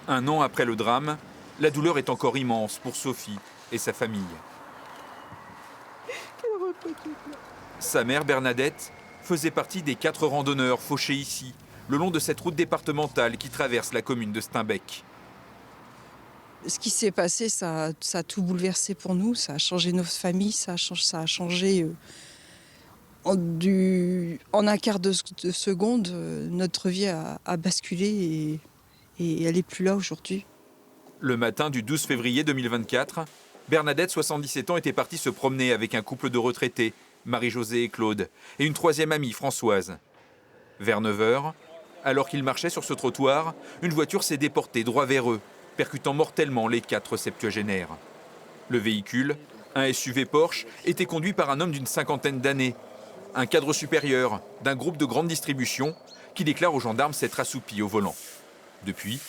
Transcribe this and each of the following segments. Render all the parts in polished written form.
Un an après le drame, la douleur est encore immense pour Sophie et sa famille. Sa mère, Bernadette, faisait partie des 4 randonneurs fauchés ici, le long de cette route départementale qui traverse la commune de Steinbeck. Ce qui s'est passé, ça a tout bouleversé pour nous, ça a changé notre famille, ça a changé en un quart de seconde, notre vie a basculé et elle n'est plus là aujourd'hui. Le matin du 12 février 2024, Bernadette, 77 ans, était partie se promener avec un couple de retraités, Marie-Josée et Claude, et une troisième amie, Françoise. Vers 9 h, alors qu'ils marchaient sur ce trottoir, une voiture s'est déportée droit vers eux, percutant mortellement les 4 septuagénaires. Le véhicule, un SUV Porsche, était conduit par un homme d'une cinquantaine d'années, un cadre supérieur d'un groupe de grande distribution qui déclare aux gendarmes s'être assoupi au volant. Depuis,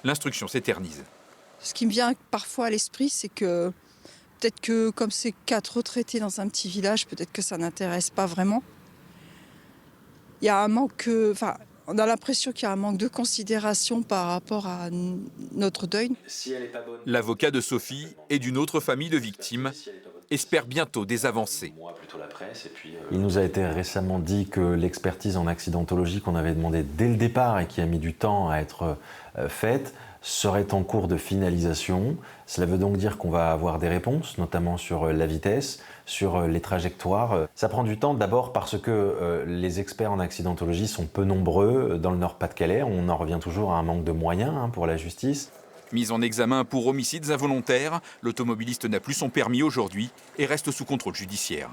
l'instruction s'éternise. Ce qui me vient parfois à l'esprit, c'est que peut-être que comme c'est 4 retraités dans un petit village, peut-être que ça n'intéresse pas vraiment. Il y a un manque, on a l'impression qu'il y a un manque de considération par rapport à notre deuil. L'avocat de Sophie et d'une autre famille de victimes espère bientôt des avancées. Il nous a été récemment dit que l'expertise en accidentologie qu'on avait demandé dès le départ et qui a mis du temps à être faite serait en cours de finalisation. Cela veut donc dire qu'on va avoir des réponses, notamment sur la vitesse, sur les trajectoires. Ça prend du temps d'abord parce que les experts en accidentologie sont peu nombreux dans le Nord-Pas-de-Calais. On en revient toujours à un manque de moyens pour la justice. Mis en examen pour homicides involontaires, l'automobiliste n'a plus son permis aujourd'hui et reste sous contrôle judiciaire.